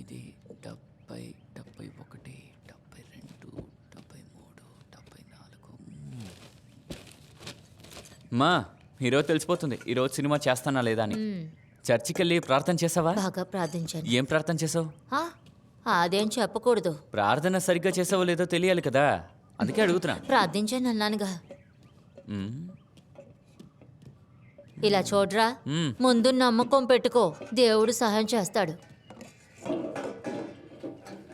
69 70 71 72 73 74. మా ఈరోజు తెలిసిపోతుంది ఈరోజు సినిమా చేస్తానా లేదా అని. చర్చికి వెళ్ళి ప్రార్థన చేసావా? బాగా ప్రార్థించాను. ఏం ప్రార్థన చేసావు? అదేం చెప్పకూడదు. ప్రార్థన సరిగ్గా చేసావో లేదో తెలియాలి కదా, అందుకే అడుగుతున్నా. ప్రార్థించాను అన్నానుగా. ఇలా చూడరా, ముందు నమ్మకం పెట్టుకో, దేవుడు సహాయం చేస్తాడు.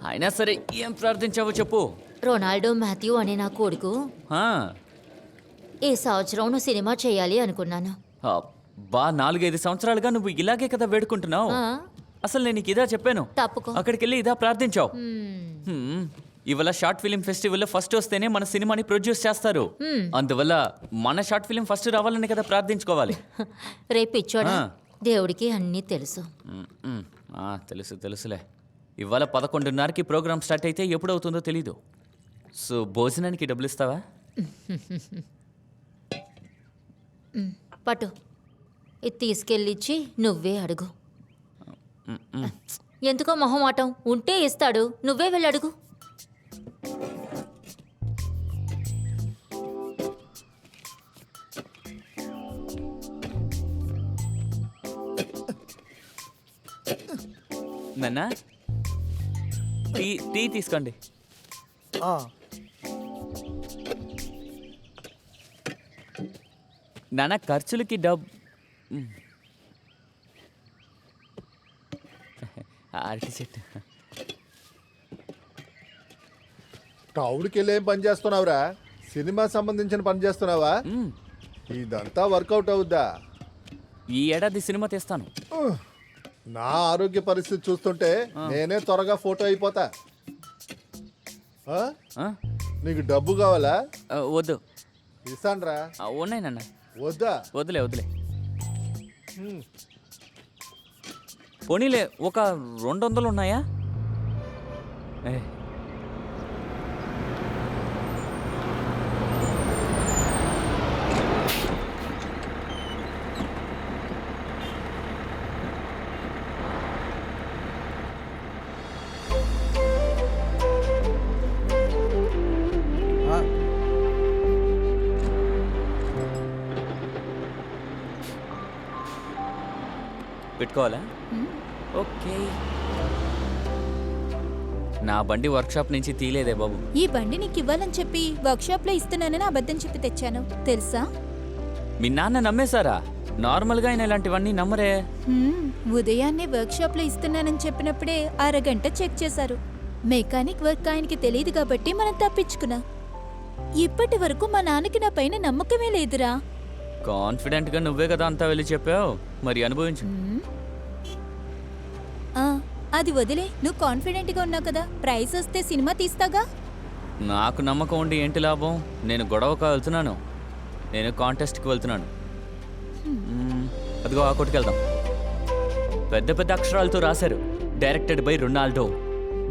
అయినా సరే ఏం ప్రార్థించావో చెప్పు. రొనాల్డో మాథ్యూ అనే నా కొడుకు ఈ సంవత్సరం నువ్వు సినిమా చేయాలి అనుకున్నాను. బా 4-5 సంవత్సరాలుగా నువ్వు ఇలాగే కదా వేడుకుంటున్నావు. అసలు నేను నీకు ఇదా చెప్పాను? తప్పుకో. అక్కడికి వెళ్ళి ఇదా ప్రార్థించావు. ఇవాళ షార్ట్ ఫిలిం ఫెస్టివల్లో ఫస్ట్ వస్తేనే మన సినిమాని ప్రొడ్యూస్ చేస్తారు. అందువల్ల మన షార్ట్ ఫిలిం ఫస్ట్ రావాలని కదా ప్రార్థించుకోవాలి. రేపు ఇచ్చోడా, దేవుడికి అన్నీ తెలుసు. తెలుసులే. ఇవాళ 11:30కి ప్రోగ్రామ్ స్టార్ట్ అయితే ఎప్పుడవుతుందో తెలీదు. సో భోజనానికి డబ్బులు ఇస్తావా? పట్టు, ఇది తీసుకెళ్ళిచ్చి నువ్వే అడుగు. ఎందుకో మొహమాటం, ఉంటే ఇస్తాడు, నువ్వే వెళ్ళి అడుగు. నాన్న టీ తీసుకోండి. నాన్న ఖర్చులకి అరటి చెట్టు. టౌన్కి వెళ్ళి ఏం పని చేస్తున్నావురా? సినిమా సంబంధించిన పని చేస్తున్నావా? ఇదంతా వర్కౌట్ అవుద్దా? ఈ ఏడాది సినిమా తీస్తాను. నా ఆరోగ్య పరిస్థితి చూస్తుంటే నేనే త్వరగా ఫోటో అయిపోతా. నీకు డబ్బు కావాలా? వద్దు. ఇస్తాన్రా. ఉన్నాయి నాన్న. వద్దా? వదిలే. పోనీలే, ఒక 200 ఉన్నాయా? పెట్టుకోవాలా? ఓకే. నా బండి వర్క్షాప్ నుంచి తీలేదే బాబు. ఈ బండి నీకు ఇవ్వాలని చెప్పి వర్క్షాప్ లో ఇస్తున్నానని అబద్ధం చెప్పి తెచ్చాను తెలుసా? మీ నాన్న నమ్మేశారా? నార్మల్గా ఆయన ఇలాంటివన్నీ నమ్మరే. ఉదయాన్నే వర్క్షాప్ లో ఇస్తున్నానని చెప్పినప్పుడే అరగంట చెక్ చేశారు. మెకానిక్ వర్క్ ఆయనకి తెలియదు కాబట్టి మనం తప్పించుకున్నాం. ఇప్పటి వరకు మా నాన్నకి నా పైన నమ్మకమే లేదురా. కాన్ఫిడెంట్ గా నువ్వే కదా అంతా వెళ్ళి చెప్పావు, మరి అనుభవించు. అది వదిలే, నువ్వు కాన్ఫిడెంట్ గా ఉన్నావు కదా, ప్రైజ్ వస్తే సినిమా తీస్తాగా. నాకు నమ్మకం ఉండి ఏంటి లాభం? నేను గొడవకు వెళ్తున్నాను, నేను కాంటెస్ట్కి వెళ్తున్నాను. అదిగో ఆ కొట్టుకెళ్దాం. పెద్ద పెద్ద అక్షరాలతో రాశారు, డైరెక్టెడ్ బై రొనాల్డో.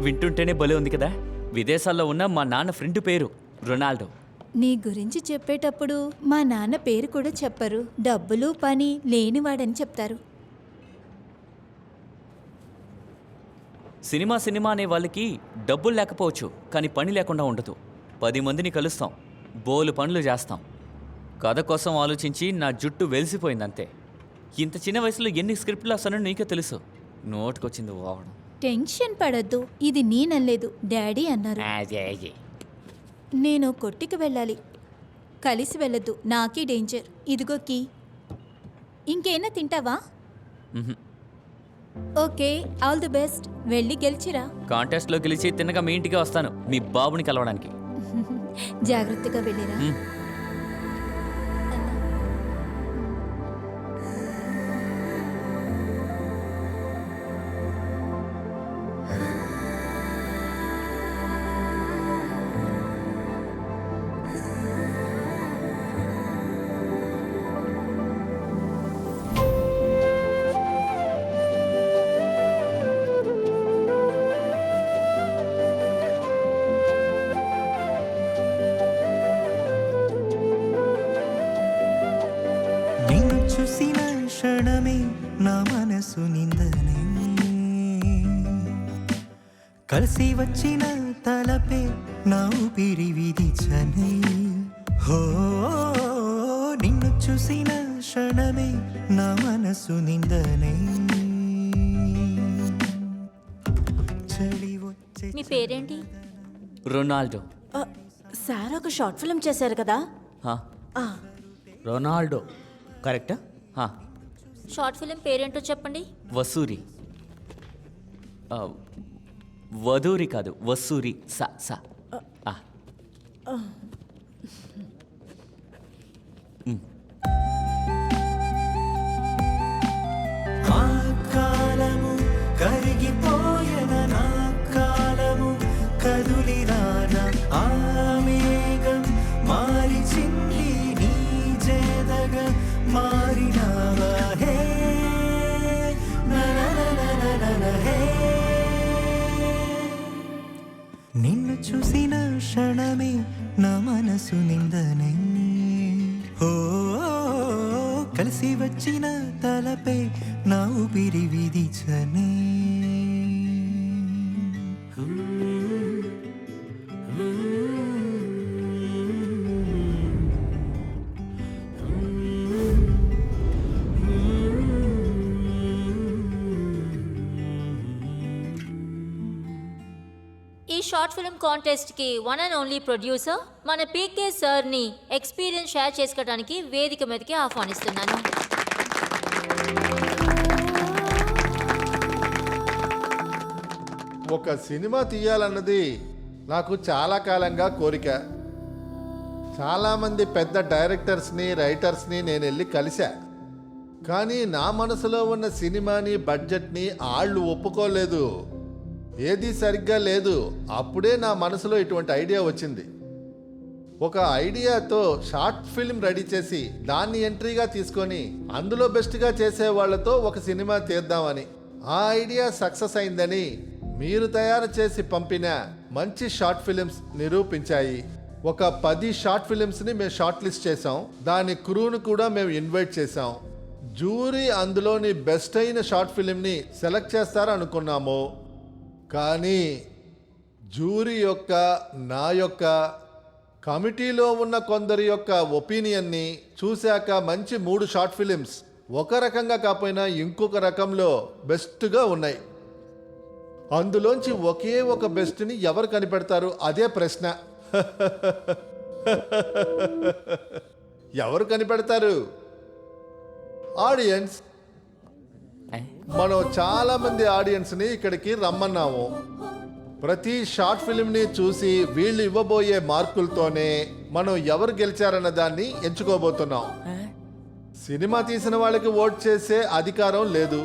వింటుంటేనే భలే ఉంది కదా. విదేశాల్లో ఉన్న మా నాన్న ఫ్రెండ్ పేరు రొనాల్డో. నీ గురించి చెప్పేటప్పుడు మా నాన్న పేరు కూడా చెప్పరు, డబ్బులు పని లేనివాడని చెప్తారు. సినిమా అనే వాళ్ళకి డబ్బులు లేకపోవచ్చు, కానీ పని లేకుండా ఉండదు. 10 మందిని కలుస్తాం, బోలు పనులు చేస్తాం. కథ కోసం ఆలోచించి నా జుట్టు వెలిసిపోయిందంతే. ఇంత చిన్న వయసులో ఎన్ని స్క్రిప్ట్లు వస్తానో నీకే తెలుసు. నోటుకొచ్చింది వావడం. టెన్షన్ పడద్దు, ఇది నేనలేదు, డాడీ అన్నారు. నేను కొట్టికి వెళ్ళాలి, కలిసి వెళ్ళొద్దు, నాకే డేంజర్. ఇదిగో కీ. ఇంకేనా తింటావా? Okay, all the best. వెళ్ళి గెలిచిరా. కాంటెస్ట్లో గెలిచి తిన్నగా మీ ఇంటికి వస్తాను, మీ బాబుని కలవడానికి. జాగ్రత్తగా వెళ్ళిరా. కలిసి వచ్చిన తలపే నా ఊపిరి విధించనే హో నిన్ను చూసిన క్షణమే నా మనసు నిందనే చలి వచ్చే మీ పేరేంటి? రొనాల్డో. సార్ ఒక షార్ట్ ఫిల్మ్ చేశారు కదా. హా, ఆ, రొనాల్డో కరెక్టా? హా. షార్ట్ ఫిలిం పేరేంటో చెప్పండి. వసూరి. వధూరి కాదు, వసూరి. సా సా ఆ. ఆ కాలము కరిగిపోయన నా కాలము కదులిరాన ఆ మేఘం మారిచింది నీ జేదగా మారినావా హే ననననననన హే నిన్ను చూసిన క్షణమే నా మనసు నిందనే ఓ కలిసి వచ్చిన తలపై నా ఊపిరి విధించనే ఈ షార్ట్ ఫిల్మ్ కాంటెస్ట్కి వన్ అండ్ ఓన్లీ ప్రొడ్యూసర్ మన పీకే సార్ని ఎక్స్పీరియన్స్ షేర్ చేసుకోవడానికి వేదిక మీదకి ఆహ్వానిస్తున్నాను. ఒక సినిమా తీయాలన్నది నాకు చాలా కాలంగా కోరిక. చాలామంది పెద్ద డైరెక్టర్స్ని రైటర్స్ని నేను వెళ్ళి కలిశా. కానీ నా మనసులో ఉన్న సినిమాని బడ్జెట్ని వాళ్ళు ఒప్పుకోలేదు. ఏది సరిగ్గా లేదు. అప్పుడే నా మనసులో ఇటువంటి ఐడియా వచ్చింది. ఒక ఐడియాతో షార్ట్ ఫిల్మ్ రెడీ చేసి దాన్ని ఎంట్రీగా తీసుకొని అందులో బెస్ట్గా చేసే వాళ్ళతో ఒక సినిమా తీద్దామని. ఆ ఐడియా సక్సెస్ అయిందని మీరు తయారు చేసి పంపిన మంచి షార్ట్ ఫిలిమ్స్ నిరూపించాయి. ఒక 10 షార్ట్ ఫిలిమ్స్ని మేము షార్ట్ లిస్ట్ చేసాం. దాని క్రూను కూడా మేము ఇన్వైట్ చేసాం. జ్యూరీ అందులోని బెస్ట్ అయిన షార్ట్ ఫిలింని సెలెక్ట్ చేస్తారనుకున్నాము. కానీ జ్యూరీ యొక్క, నా యొక్క, కమిటీలో ఉన్న కొందరి యొక్క ఒపీనియన్ని చూశాక మంచి 3 షార్ట్ ఫిలిమ్స్ ఒక రకంగా కాకపోయినా ఇంకొక రకంలో బెస్ట్గా ఉన్నాయి. అందులోంచి ఒకే ఒక బెస్ట్ని ఎవరు కనిపెడతారు? అదే ప్రశ్న. ఎవరు కనిపెడతారు? ఆడియన్స్. మనం చాలా మంది ఆడియన్స్ని ఇక్కడికి రమ్మన్నాము. ప్రతి షార్ట్ ఫిల్మ్ని చూసి వీళ్ళు ఇవ్వబోయే మార్కులతోనే మనం ఎవరు గెలిచారన్న దాన్ని ఎంచుకోబోతున్నాం. సినిమా తీసిన వాళ్ళకి ఓట్ చేసే అధికారం లేదు.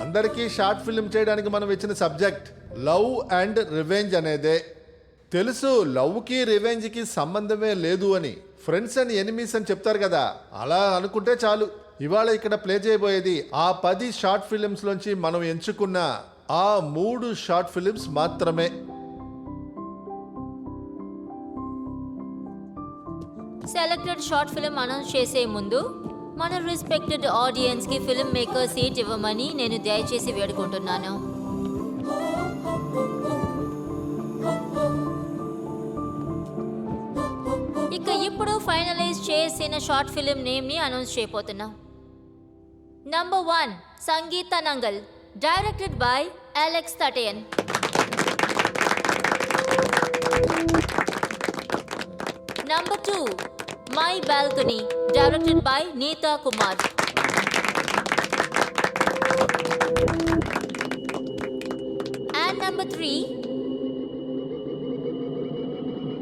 అందరికీ షార్ట్ ఫిల్మ్ చేయడానికి మనం ఇచ్చిన సబ్జెక్ట్ లవ్ అండ్ రివెంజ్ అనేదే. తెలుసు, లవ్కి రివెంజ్కి సంబంధమే లేదు అని. ఫ్రెండ్స్ అండ్ ఎనిమీస్ అని చెప్తారు కదా, అలా అనుకుంటే చాలు. ఇవాళ ఇక్కడ ప్లే చేయబోయేది ఆ 10 షార్ట్ ఫిలిమ్స్లోంచి మనం ఎంచుకున్న ఆ 3 షార్ట్ ఫిలిమ్స్ మాత్రమే. సెలెక్టెడ్ షార్ట్ ఫిల్మ్ అనౌన్స్ చేసే ముందు మన రెస్పెక్టెడ్ ఆడియన్స్కి ఫిల్మ్ మేకర్ సీట్ ఇవ్వమని నేను దయచేసి వేడుకుంటున్నాను. ఇక ఇప్పుడు ఫైనలైజ్ చేసిన షార్ట్ ఫిల్మ్ నేమ్ని అనౌన్స్ చేయబోతున్నాం. Number 1 Sangeetha Nangal, directed by Alex Thateyan. Number 2 my balcony, directed by Neeta Kumar. And number 3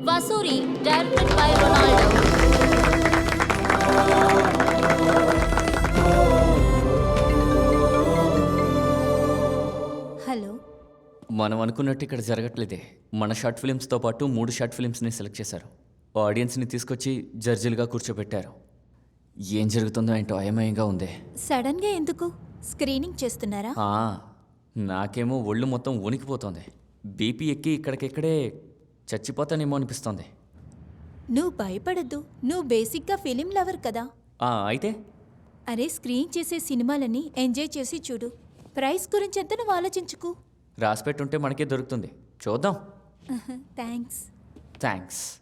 Vasoori, directed by Ronaldo. Hello, మనం అనుకున్నట్టు ఇక్కడ జరగట్లేదే. మన షార్ట్ ఫిలిమ్స్తో పాటు 3 షార్ట్ ఫిలిమ్స్ని సెలెక్ట్ చేశారు. ఆడియన్స్ని తీసుకొచ్చి జడ్జిలుగా కూర్చోబెట్టారు. ఏం జరుగుతుందో ఏంటో అయమయంగా ఉంది. సడన్గా ఎందుకు? స్క్రీనింగ్ చేస్తున్నారా? నాకేమో ఒళ్ళు మొత్తం వణికిపోతుంది. బీపీ ఎక్కి ఇక్కడికిక్కడే చచ్చిపోతానేమో అనిపిస్తోంది. నువ్వు భయపడద్దు, నువ్వు బేసిక్గా ఫిలిం లవర్ కదా. అయితే అరే, స్క్రీన్ చేసే సినిమాలని ఎంజాయ్ చేసి చూడు. ప్రైస్ గురించి ఎంత నువ్వు ఆలోచించుకు. రాసిపెట్టుంటే మనకే దొరుకుతుంది. చూద్దాం. థ్యాంక్స్. థ్యాంక్స్.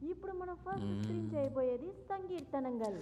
ఇప్పుడు మనం ఫస్ట్ స్క్రీన్ చేయబోయేది సంగీతనంగల్.